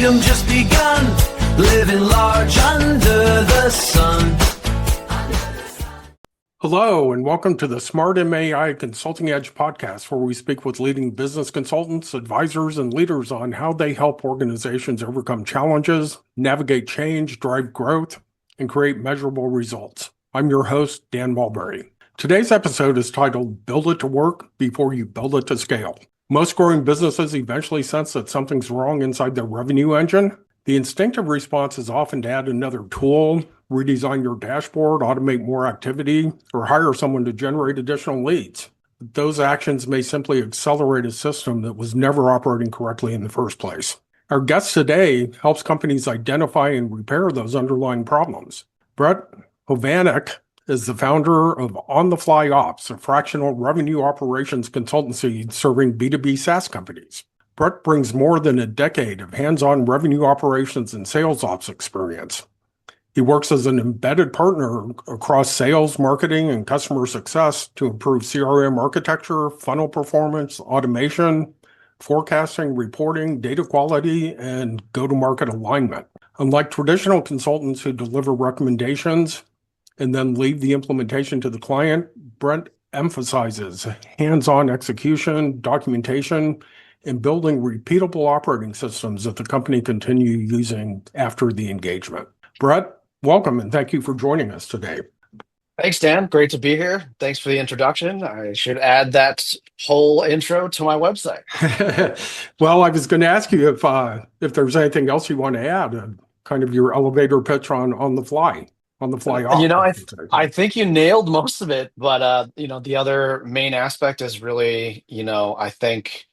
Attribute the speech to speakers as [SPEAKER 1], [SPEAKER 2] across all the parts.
[SPEAKER 1] freedom just begun, living large under the sun.
[SPEAKER 2] Hello, and welcome to the SmartMAI Consulting Edge Podcast, where we speak with leading business consultants, advisors, and leaders on how they help organizations overcome challenges, navigate change, drive growth, and create measurable results. I'm your host, Dan Mulberry. Today's episode is titled, Build It to Work Before You Build It to Scale. Most growing businesses eventually sense that something's wrong inside their revenue engine. The instinctive response is often to add another tool, redesign your dashboard, automate more activity, or hire someone to generate additional leads. Those actions may simply accelerate a system that was never operating correctly in the first place. Our guest today helps companies identify and repair those underlying problems. Brett Hovanec is the founder of On the Fly Ops, a fractional revenue operations consultancy serving B2B SaaS companies. Brett brings more than a decade of hands-on revenue operations and sales ops experience. He works as an embedded partner across sales, marketing, and customer success to improve CRM architecture, funnel performance, automation, forecasting, reporting, data quality, and go-to-market alignment. Unlike traditional consultants who deliver recommendations and then leave the implementation to the client, Brett emphasizes hands-on execution, documentation, and building repeatable operating systems that the company continue using after the engagement. Brett, welcome, and thank you for joining us today.
[SPEAKER 3] Thanks, Dan. Great to be here. Thanks for the introduction. I should add that whole intro to my website.
[SPEAKER 2] Well, I was going to ask you if there's anything else you want to add, kind of your elevator pitch on the fly off.
[SPEAKER 3] I think you nailed most of it, but the other main aspect is really, I think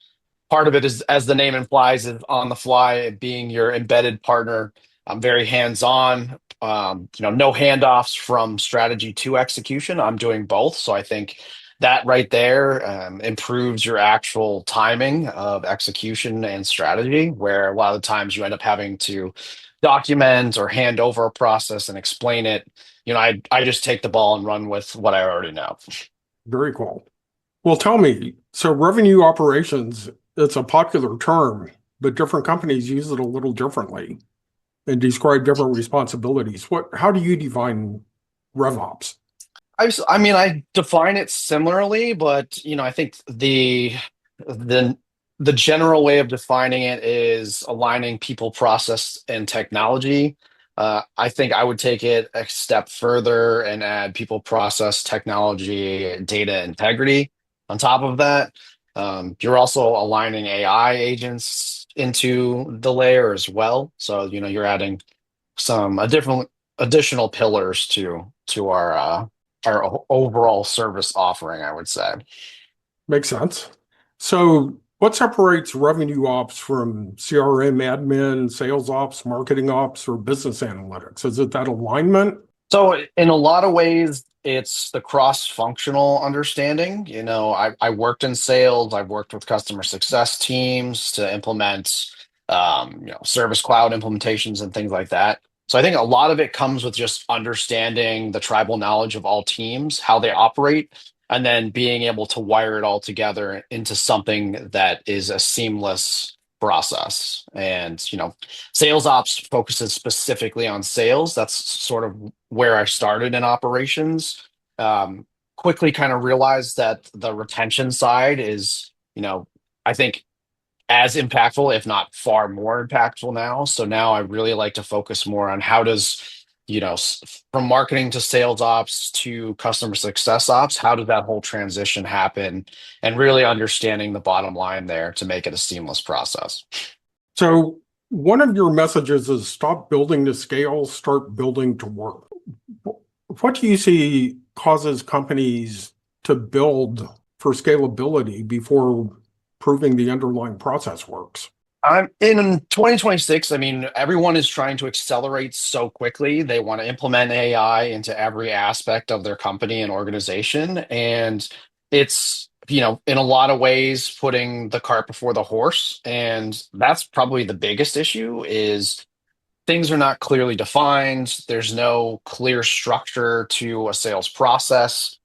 [SPEAKER 3] part of it is, as the name implies, is on the fly, being your embedded partner. I'm very hands-on, no handoffs from strategy to execution. I'm doing both. So I think that right there improves your actual timing of execution and strategy, where a lot of the times you end up having to document or hand over a process and explain it. I just take the ball and run with what I already know.
[SPEAKER 2] Very cool. Well, tell me, so revenue operations, it's a popular term, but different companies use it a little differently and describe different responsibilities. How do you define RevOps?
[SPEAKER 3] I define it similarly, but I think the general way of defining it is aligning people, process, and technology. I think I would take it a step further and add people, process, technology, data integrity on top of that. You're also aligning AI agents into the layer as well. So, you're adding some additional pillars to our overall service offering, I would say.
[SPEAKER 2] Makes sense. So what separates revenue ops from CRM admin, sales ops, marketing ops, or business analytics? Is it that alignment?
[SPEAKER 3] So in a lot of ways, it's the cross-functional understanding. I worked in sales. I've worked with customer success teams to implement, Service Cloud implementations and things like that. So I think a lot of it comes with just understanding the tribal knowledge of all teams, how they operate, and then being able to wire it all together into something that is a seamless process. And, sales ops focuses specifically on sales. That's sort of where I started in operations. Quickly kind of realized that the retention side is, I think as impactful, if not far more impactful now. So now I really like to focus more on how does, from marketing to sales ops to customer success ops, how does that whole transition happen, and really understanding the bottom line there to make it a seamless process.
[SPEAKER 2] So one of your messages is stop building to scale, start building to work. What do you see causes companies to build for scalability before proving the underlying process works?
[SPEAKER 3] In 2026, everyone is trying to accelerate so quickly. They want to implement AI into every aspect of their company and organization. And it's, in a lot of ways, putting the cart before the horse. And that's probably the biggest issue is things are not clearly defined. There's no clear structure to a sales process.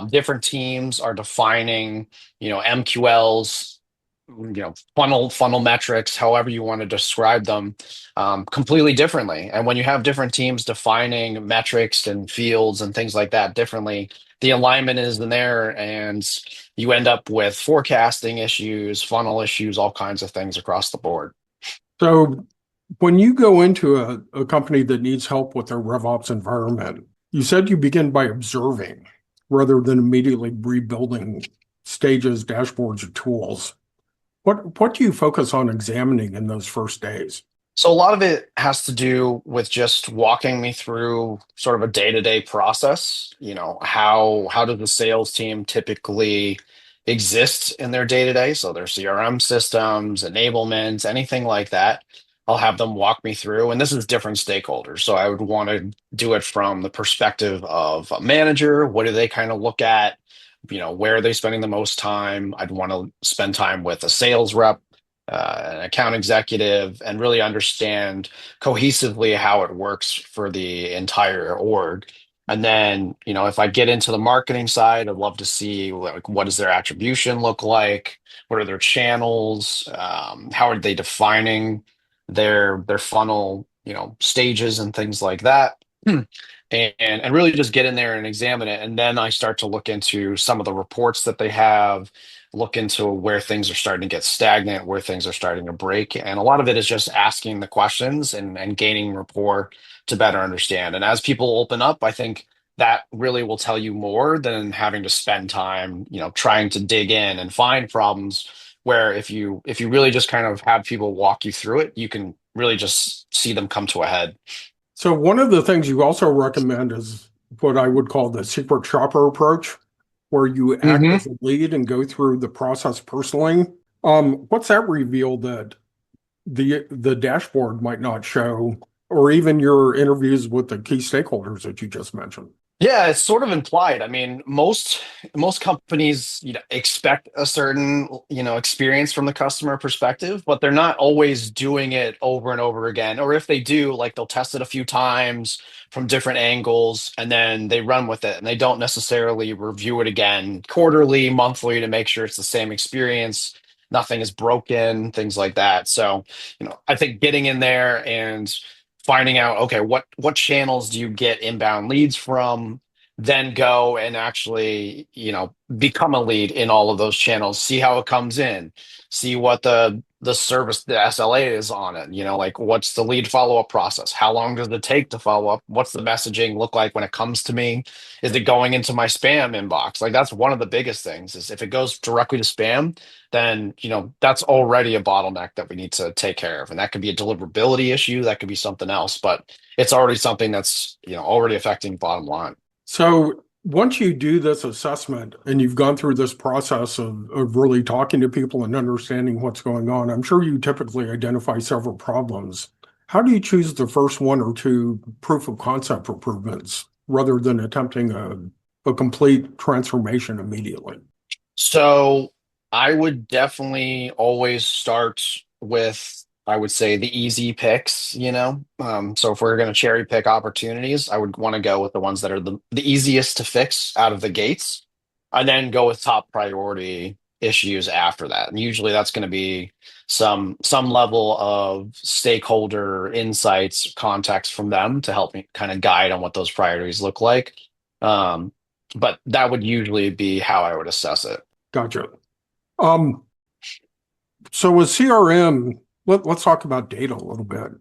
[SPEAKER 3] Different teams are defining, MQLs funnel metrics, however you want to describe them, completely differently. And when you have different teams defining metrics and fields and things like that differently, the alignment is in there, and you end up with forecasting issues, funnel issues, all kinds of things across the board.
[SPEAKER 2] So when you go into a company that needs help with their RevOps environment, you said you begin by observing rather than immediately rebuilding stages, dashboards, or tools. What do you focus on examining in those first days?
[SPEAKER 3] So a lot of it has to do with just walking me through sort of a day-to-day process. How does the sales team typically exist in their day-to-day? So their CRM systems, enablements, anything like that. I'll have them walk me through, and this is different stakeholders. So I would want to do it from the perspective of a manager. What do they kind of look at? Where are they spending the most time? I'd want to spend time with a sales rep, an account executive, and really understand cohesively how it works for the entire org. And then, if I get into the marketing side, I'd love to see, like, what does their attribution look like? What are their channels? How are they defining their funnel, stages and things like that? And really just get in there and examine it. And then I start to look into some of the reports that they have, look into where things are starting to get stagnant, where things are starting to break. And a lot of it is just asking the questions and gaining rapport to better understand. And as people open up, I think that really will tell you more than having to spend time, trying to dig in and find problems. Where if you really just kind of have people walk you through it, you can really just see them come to a head.
[SPEAKER 2] So one of the things you also recommend is what I would call the secret shopper approach, where you act
[SPEAKER 3] hmm
[SPEAKER 2] as a lead and go through the process personally. What's that reveal that the dashboard might not show, or even your interviews with the key stakeholders that you just mentioned?
[SPEAKER 3] Yeah, it's sort of implied. I mean, most companies, expect a certain, experience from the customer perspective, but they're not always doing it over and over again. Or if they do, like, they'll test it a few times from different angles and then they run with it, and they don't necessarily review it again quarterly, monthly to make sure it's the same experience. Nothing is broken, things like that. So, I think getting in there and finding out, okay, what channels do you get inbound leads from, then go and actually, become a lead in all of those channels, see how it comes in, see what the service, the SLA is on it, like, what's the lead follow-up process, how long does it take to follow up, what's the messaging look like when it comes to me, is it going into my spam inbox? Like, that's one of the biggest things, is if it goes directly to spam, then that's already a bottleneck that we need to take care of. And that could be a deliverability issue, that could be something else, but it's already something that's already affecting bottom line.
[SPEAKER 2] So once you do this assessment and you've gone through this process of really talking to people and understanding what's going on, I'm sure you typically identify several problems. How do you choose the first one or two proof of concept improvements rather than attempting a complete transformation immediately?
[SPEAKER 3] So I would definitely always start with, I would say, the easy picks. So if we're going to cherry pick opportunities, I would want to go with the ones that are the easiest to fix out of the gates, and then go with top priority issues after that. And usually that's going to be some level of stakeholder insights, context from them to help me kind of guide on what those priorities look like. Um, but that would usually be how I would assess it.
[SPEAKER 2] Gotcha. Um, so with CRM, let's talk about data a little bit.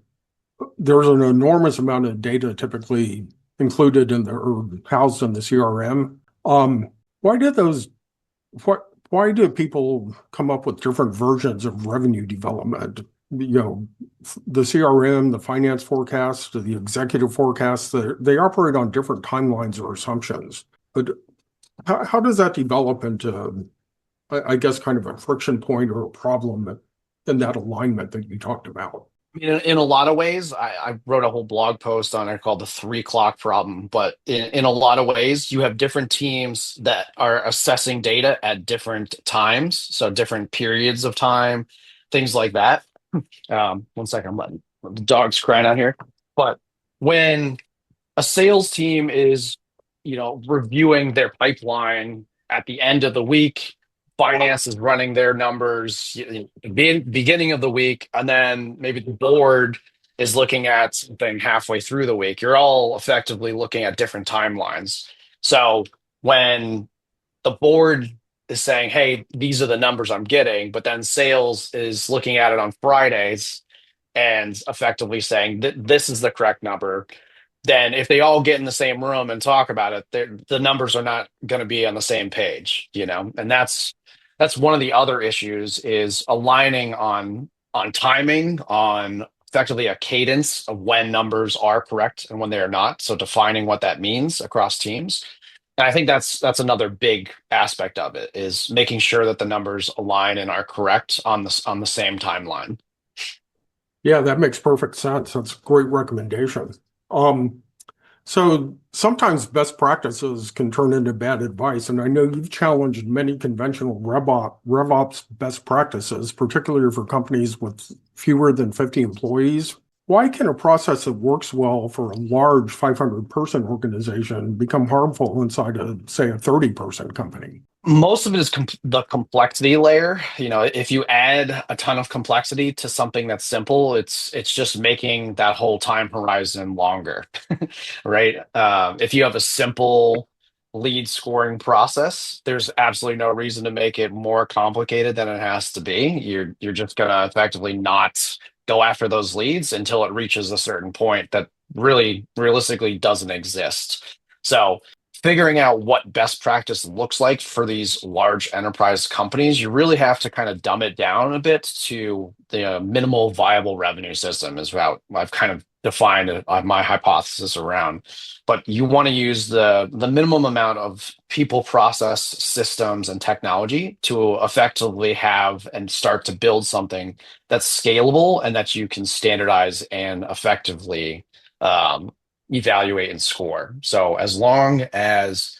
[SPEAKER 2] There's an enormous amount of data typically included in or housed in the CRM. Why did those what why do people come up with different versions of revenue development? The CRM, the finance forecast, the executive forecast, they operate on different timelines or assumptions. But how does that develop into, I guess, kind of a friction point or a problem in that alignment that you talked about?
[SPEAKER 3] In a lot of ways, I wrote a whole blog post on it called the 3 clock problem. But in a lot of ways, you have different teams that are assessing data at different times, so different periods of time, things like that. One second, I'm letting the dog's crying out here. But when a sales team is, reviewing their pipeline at the end of the week, finance is running their numbers beginning of the week, and then maybe the board is looking at something halfway through the week. You're all effectively looking at different timelines. So when the board is saying, hey, these are the numbers I'm getting, but then sales is looking at it on Fridays and effectively saying that this is the correct number, then if they all get in the same room and talk about it, the numbers are not going to be on the same page, and that's one of the other issues is aligning on timing, on effectively a cadence of when numbers are correct and when they are not. So defining what that means across teams. And I think that's another big aspect of it is making sure that the numbers align and are correct on the same timeline.
[SPEAKER 2] Yeah, that makes perfect sense. That's a great recommendation. Um, so sometimes best practices can turn into bad advice, and I know you've challenged many conventional RevOps best practices, particularly for companies with fewer than 50 employees. Why can a process that works well for a large 500-person organization become harmful inside say, a 30-person company?
[SPEAKER 3] Most of it is the complexity layer. If you add a ton of complexity to something that's simple, it's just making that whole time horizon longer, right? If you have a simple lead scoring process, there's absolutely no reason to make it more complicated than it has to be. You're just gonna effectively not go after those leads until it reaches a certain point that really realistically doesn't exist. So figuring out what best practice looks like for these large enterprise companies, you really have to kind of dumb it down a bit to the minimal viable revenue system is what I've kind of defined my hypothesis around. But you want to use the minimum amount of people, process, systems, and technology to effectively have and start to build something that's scalable and that you can standardize and effectively evaluate and score. So as long as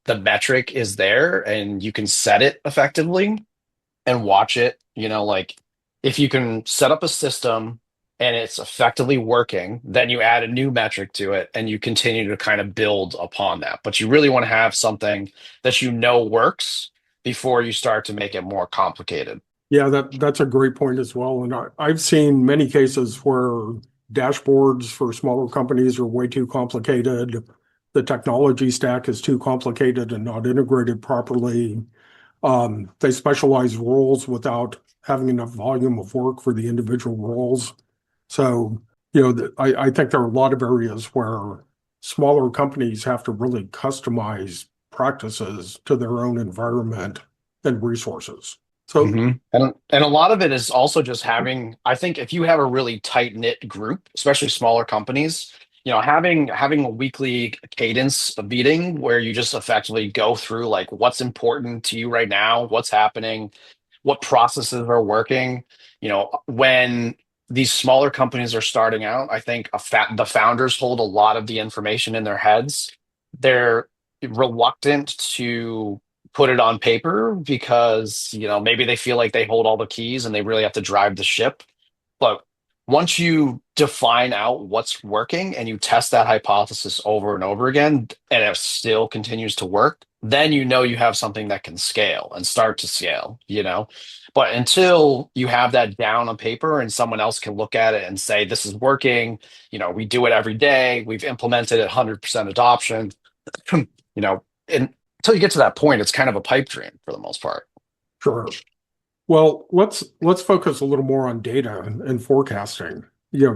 [SPEAKER 3] the metric is there and you can set it effectively and watch it, like if you can set up a system and it's effectively working, then you add a new metric to it and you continue to kind of build upon that. But you really want to have something that works before you start to make it more complicated.
[SPEAKER 2] Yeah, that's a great point as well. And I've seen many cases where dashboards for smaller companies are way too complicated. The technology stack is too complicated and not integrated properly. They specialize roles without having enough volume of work for the individual roles. So, I think there are a lot of areas where smaller companies have to really customize practices to their own environment and resources. So,
[SPEAKER 3] And a lot of it is also just having, I think if you have a really tight knit group, especially smaller companies, having a weekly cadence of meeting where you just effectively go through like what's important to you right now, what's happening, what processes are working. When these smaller companies are starting out, I think the founders hold a lot of the information in their heads. They're reluctant to put it on paper because maybe they feel like they hold all the keys and they really have to drive the ship. But once you define out what's working and you test that hypothesis over and over again and it still continues to work, then you have something that can scale and start to scale. But until you have that down on paper and someone else can look at it and say this is working, we do it every day, we've implemented it 100% adoption, and until you get to that point, it's kind of a pipe dream for the most part.
[SPEAKER 2] sure. Well, let's focus a little more on data and forecasting.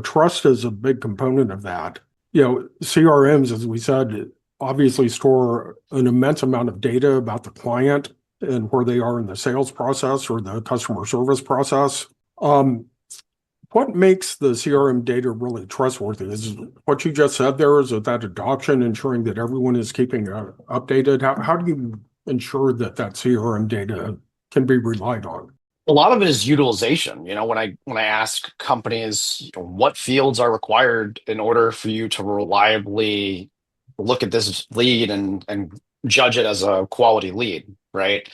[SPEAKER 2] Trust is a big component of that. CRMs, as we said, obviously store an immense amount of data about the client and where they are in the sales process or the customer service process. What makes the CRM data really trustworthy? Is what you just said there, is it that adoption, ensuring that everyone is keeping updated? How do you ensure that CRM data can be relied on?
[SPEAKER 3] A lot of it is utilization. When I ask companies what fields are required in order for you to reliably look at this lead and judge it as a quality lead, right?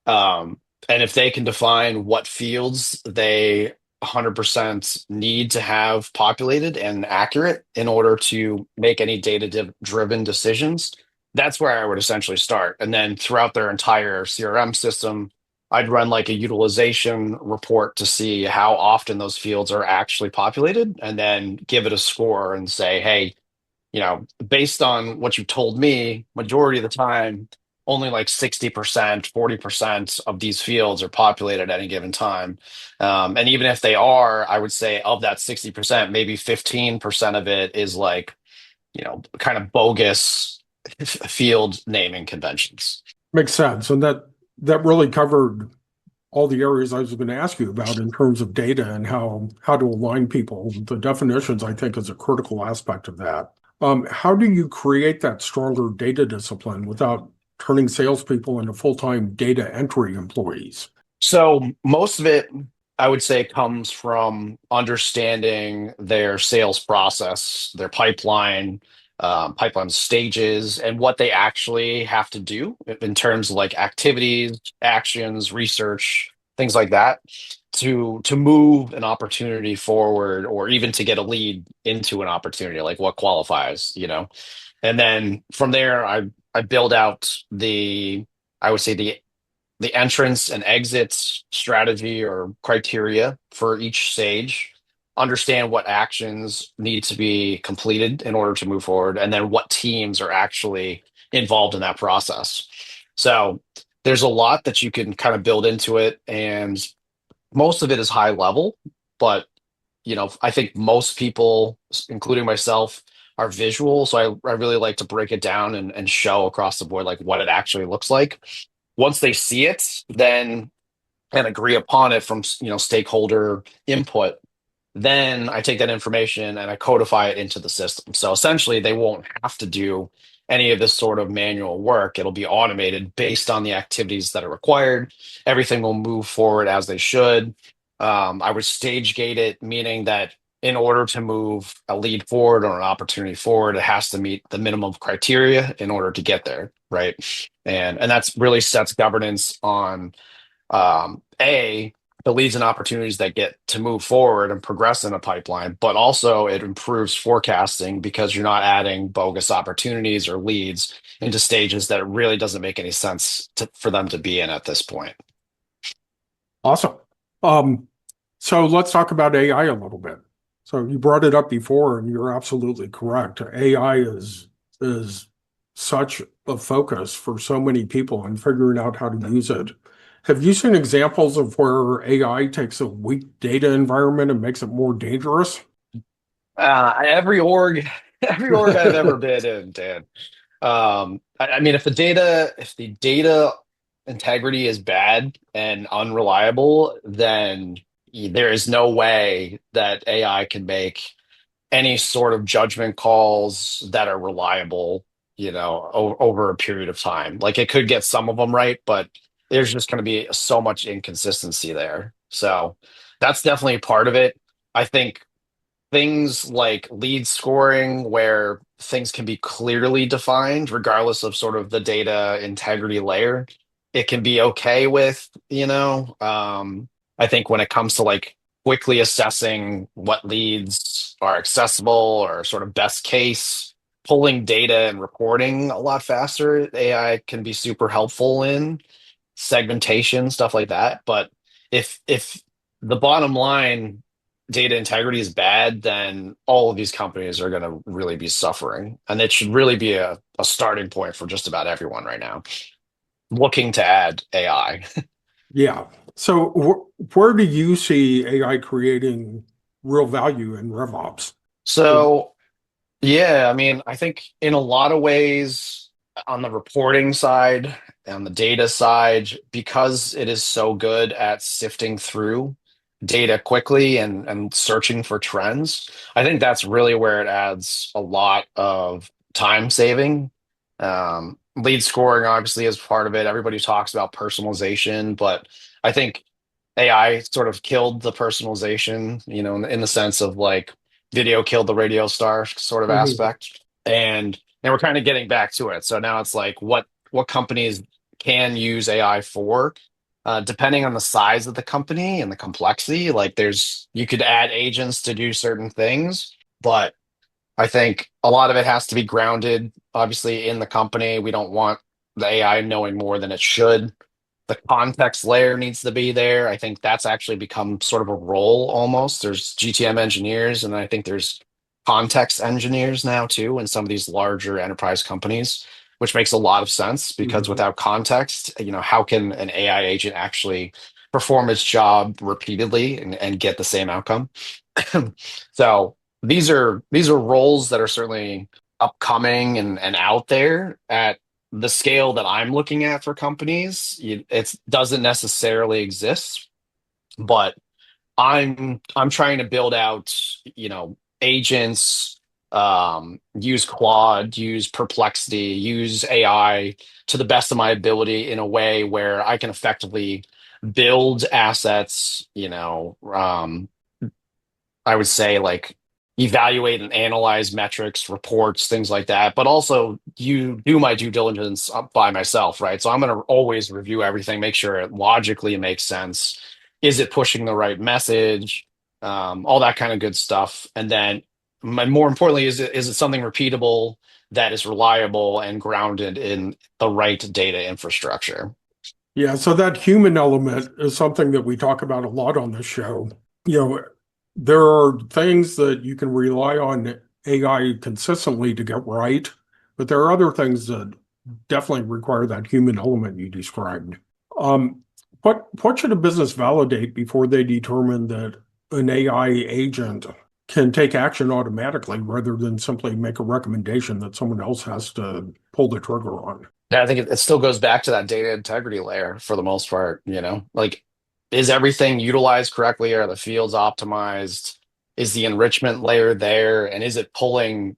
[SPEAKER 3] And if they can define what fields they 100% need to have populated and accurate in order to make any data-driven decisions, that's where I would essentially start. And then throughout their entire CRM system, I'd run like a utilization report to see how often those fields are actually populated, and then give it a score and say, hey, based on what you told me, majority of the time, only like 60%, 40% of these fields are populated at any given time. And even if they are, I would say of that 60%, maybe 15% of it is like, kind of bogus field naming conventions.
[SPEAKER 2] Makes sense. And that really covered all the areas I was going to ask you about in terms of data and how to align people. The definitions, I think, is a critical aspect of that. How do you create that stronger data discipline without turning salespeople into full-time data entry employees?
[SPEAKER 3] So most of it, I would say, comes from understanding their sales process, their pipeline stages, and what they actually have to do in terms of like activities, actions, research, things like that, to move an opportunity forward, or even to get a lead into an opportunity, like what qualifies. And then from there, I build out I would say the entrance and exits strategy or criteria for each stage, understand what actions need to be completed in order to move forward, and then what teams are actually involved in that process. So there's a lot that you can kind of build into it, and most of it is high level, but I think most people, including myself, are visual. So I really like to break it down and show across the board like what it actually looks like. Once they see it, then and agree upon it from stakeholder input, then I take that information and I codify it into the system. So essentially, they won't have to do any of this sort of manual work. It'll be automated based on the activities that are required. Everything will move forward as they should. I would stage gate it, meaning that in order to move a lead forward or an opportunity forward, it has to meet the minimum criteria in order to get there, right? And that's really sets governance on A, the leads and opportunities that get to move forward and progress in a pipeline, but also it improves forecasting because you're not adding bogus opportunities or leads into stages that it really doesn't make any sense for them to be in at this point.
[SPEAKER 2] Awesome. So let's talk about AI a little bit. So you brought it up before, and you're absolutely correct. AI is such a focus for so many people in figuring out how to use it. Have you seen examples of where AI takes a weak data environment and makes it more dangerous?
[SPEAKER 3] Every org, every org I've ever been in, Dan. I mean, if the data integrity is bad and unreliable, then there is no way that AI can make any sort of judgment calls that are reliable, over a period of time. Like it could get some of them right, but there's just going to be so much inconsistency there. So that's definitely part of it. I think things like lead scoring, where things can be clearly defined, regardless of sort of the data integrity layer, it can be okay with. I think when it comes to like quickly assessing what leads are accessible or sort of best case, pulling data and reporting a lot faster, AI can be super helpful in segmentation, stuff like that. But if the bottom line data integrity is bad, then all of these companies are going to really be suffering. And it should really be a starting point for just about everyone right now looking to add AI.
[SPEAKER 2] Yeah. So where do you see AI creating real value in RevOps?
[SPEAKER 3] So, yeah, I mean, I think in a lot of ways on the reporting side, on the data side, because it is so good at sifting through data quickly and searching for trends, I think that's really where it adds a lot of time saving. Lead scoring obviously is part of it. Everybody talks about personalization, but I think AI sort of killed the personalization, in the sense of like video killed the radio star sort of
[SPEAKER 2] Mhm.
[SPEAKER 3] aspect. And we're kind of getting back to it. So now it's like what companies can use AI for, depending on the size of the company and the complexity. Like you could add agents to do certain things, but I think a lot of it has to be grounded, obviously, in the company. We don't want the AI knowing more than it should. The context layer needs to be there. I think that's actually become sort of a role almost. There's GTM engineers, and I think there's context engineers now too in some of these larger enterprise companies, which makes a lot of sense because
[SPEAKER 2] Mhm.
[SPEAKER 3] without context, how can an AI agent actually perform its job repeatedly and get the same outcome? So these are roles that are certainly upcoming and out there at the scale that I'm looking at for companies. It doesn't necessarily exist, but I'm trying to build out, agents, use Claude, use Perplexity, use AI to the best of my ability in a way where I can effectively build assets, I would say like evaluate and analyze metrics, reports, things like that. But also you do my due diligence by myself, right? So I'm going to always review everything, make sure it logically makes sense. Is it pushing the right message? All that kind of good stuff. And then more importantly, is it something repeatable that is reliable and grounded in the right data infrastructure?
[SPEAKER 2] Yeah, so that human element is something that we talk about a lot on this show. You know, there are things that you can rely on AI consistently to get right, but there are other things that definitely require that human element you described. Um, what should a business validate before they determine that an AI agent can take action automatically rather than simply make a recommendation that someone else has to pull the trigger on?
[SPEAKER 3] Yeah, I think it still goes back to that data integrity layer for the most part, like is everything utilized correctly? Are the fields optimized? Is the enrichment layer there? And is it pulling,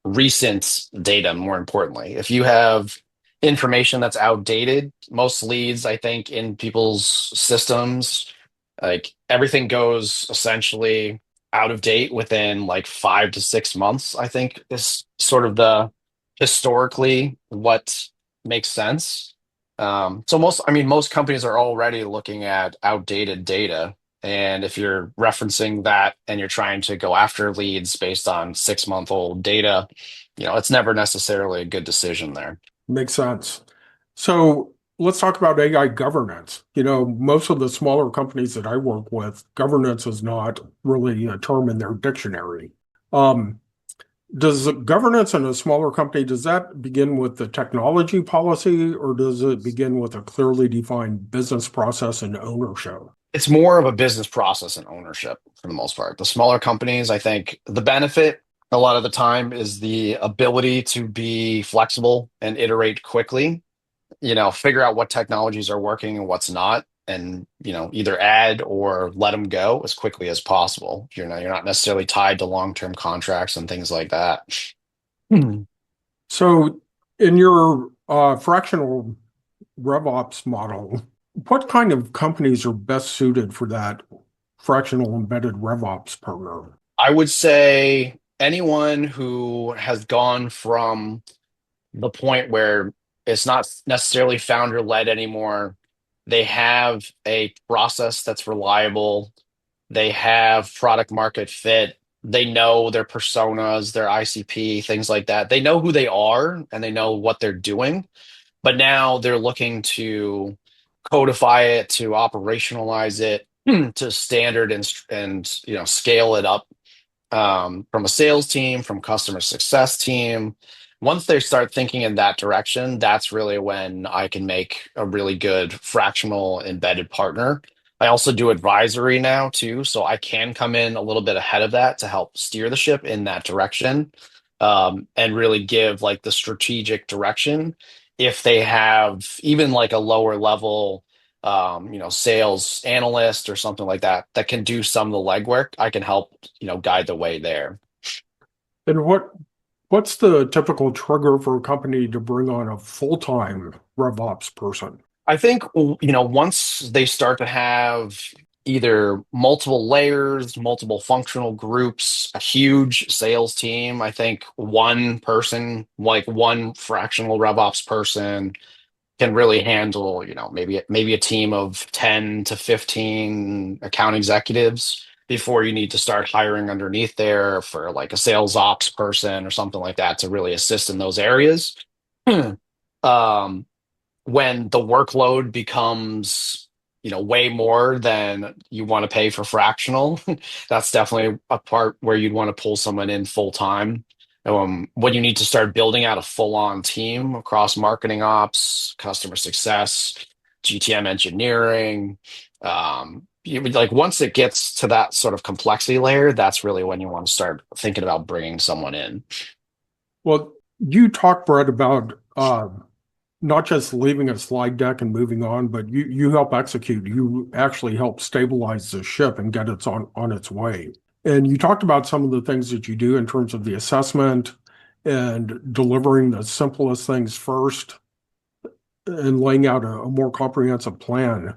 [SPEAKER 3] recent data more importantly? If you have information that's outdated, most leads, I think, in people's systems, like everything goes essentially out of date within like 5 to 6 months, I think is sort of the historically what makes sense. So most companies are already looking at outdated data. And if you're referencing that and you're trying to go after leads based on 6 month old data, it's never necessarily a good decision there.
[SPEAKER 2] Makes sense. So let's talk about AI governance. Most of the smaller companies that I work with, governance is not really a term in their dictionary. Um, does governance in a smaller company, does that begin with the technology policy or does it begin with a clearly defined business process and ownership?
[SPEAKER 3] It's more of a business process and ownership for the most part. The smaller companies, I think the benefit a lot of the time is the ability to be flexible and iterate quickly, figure out what technologies are working and what's not, and, either add or let them go as quickly as possible. You're not necessarily tied to long-term contracts and things like that. Hmm.
[SPEAKER 2] So in your fractional RevOps model, what kind of companies are best suited for that fractional embedded RevOps partner?
[SPEAKER 3] I would say anyone who has gone from the point where it's not necessarily founder led anymore. They have a process that's reliable. They have product market fit. They know their personas, their ICP, things like that. They know who they are and they know what they're doing. But now they're looking to codify it, to operationalize it, to standard and scale it up from a sales team, from customer success team. Once they start thinking in that direction, that's really when I can make a really good fractional embedded partner. I also do advisory now too, so I can come in a little bit ahead of that to help steer the ship in that direction, and really give like the strategic direction. If they have even like a lower level sales analyst or something like that that can do some of the legwork, I can help, guide the way there.
[SPEAKER 2] And what's the typical trigger for a company to bring on a full-time RevOps person?
[SPEAKER 3] I think, once they start to have either multiple layers, multiple functional groups, a huge sales team, I think one person, like one fractional RevOps person, can really handle, maybe a team of 10 to 15 account executives before you need to start hiring underneath there for like a sales ops person or something like that to really assist in those areas. um, when the workload becomes, way more than you want to pay for fractional, that's definitely a part where you'd want to pull someone in full time. When you need to start building out a full-on team across marketing ops, customer success, GTM engineering, like once it gets to that sort of complexity layer, that's really when you want to start thinking about bringing someone in.
[SPEAKER 2] Well, you talked, Brett, about not just leaving a slide deck and moving on, but you help execute. You actually help stabilize the ship and get it on its way. And you talked about some of the things that you do in terms of the assessment and delivering the simplest things first and laying out a more comprehensive plan.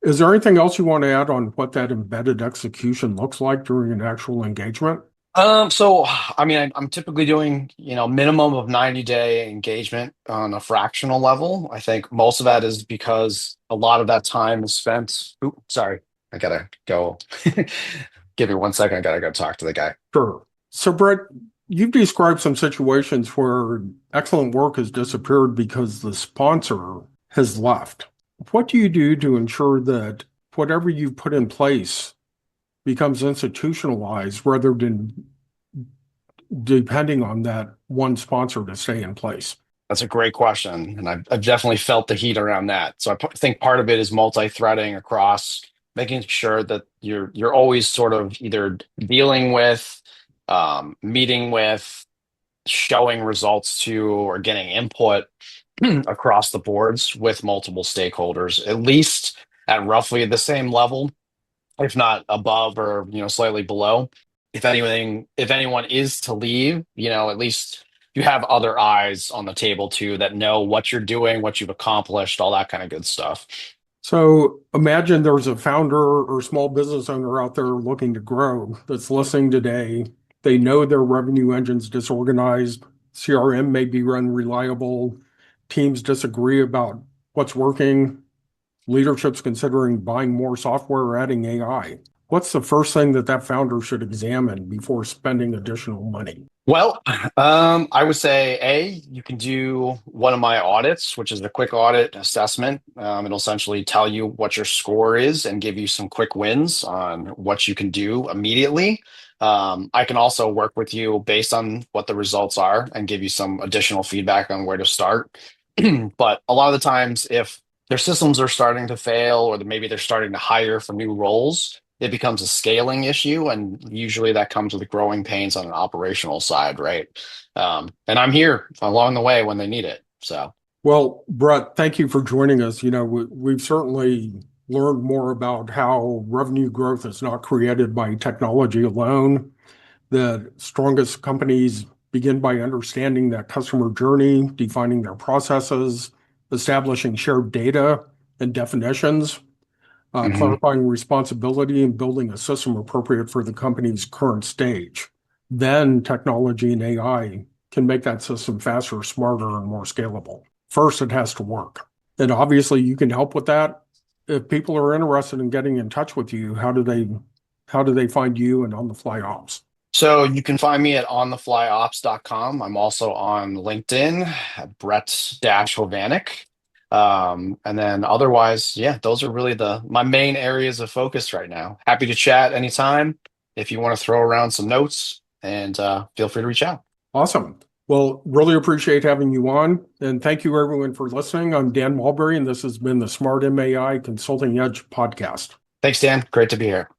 [SPEAKER 2] Is there anything else you want to add on what that embedded execution looks like during an actual engagement?
[SPEAKER 3] So I mean, I'm typically doing, minimum of 90-day engagement on a fractional level. I think most of that is because a lot of that time is spent. Ooh, sorry, I gotta go. Give me 1 second. I gotta go talk to the guy.
[SPEAKER 2] Sure. So, Brett, you've described some situations where excellent work has disappeared because the sponsor has left. What do you do to ensure that whatever you've put in place becomes institutionalized rather than depending on that one sponsor to stay in place?
[SPEAKER 3] That's a great question. And I've definitely felt the heat around that. So I think part of it is multi-threading across, making sure that you're always sort of either dealing with, meeting with, showing results to, or getting input across the boards with multiple stakeholders, at least at roughly the same level, if not above or slightly below. If anyone is to leave, at least you have other eyes on the table too that know what you're doing, what you've accomplished, all that kind of good stuff.
[SPEAKER 2] So imagine there's a founder or small business owner out there looking to grow that's listening today. They know their revenue engine's disorganized, CRM may be unreliable, teams disagree about what's working, leadership's considering buying more software or adding AI. What's the first thing that founder should examine before spending additional money?
[SPEAKER 3] Well, I would say, you can do one of my audits, which is the quick audit assessment. It'll essentially tell you what your score is and give you some quick wins on what you can do immediately. I can also work with you based on what the results are and give you some additional feedback on where to start. But a lot of the times, if their systems are starting to fail, or maybe they're starting to hire for new roles, it becomes a scaling issue. And usually that comes with growing pains on an operational side, right? And I'm here along the way when they need it. So,
[SPEAKER 2] well, Brett, thank you for joining us. We've certainly learned more about how revenue growth is not created by technology alone. The strongest companies begin by understanding that customer journey, defining their processes, establishing shared data and definitions, clarifying responsibility, and building a system appropriate for the company's current stage. Then technology and AI can make that system faster, smarter, and more scalable. First, it has to work. And obviously, you can help with that. If people are interested in getting in touch with you, how do they find you and On the Fly Ops?
[SPEAKER 3] So you can find me at ontheflyops.com. I'm also on LinkedIn, Brett Hovanec. And then otherwise, those are really my main areas of focus right now. Happy to chat anytime if you want to throw around some notes, and feel free to reach out.
[SPEAKER 2] Awesome. Well, really appreciate having you on. And thank you everyone for listening. I'm Dan Mulberry, and this has been the SmartMAI Consulting Edge Podcast.
[SPEAKER 3] Thanks, Dan. Great to be here.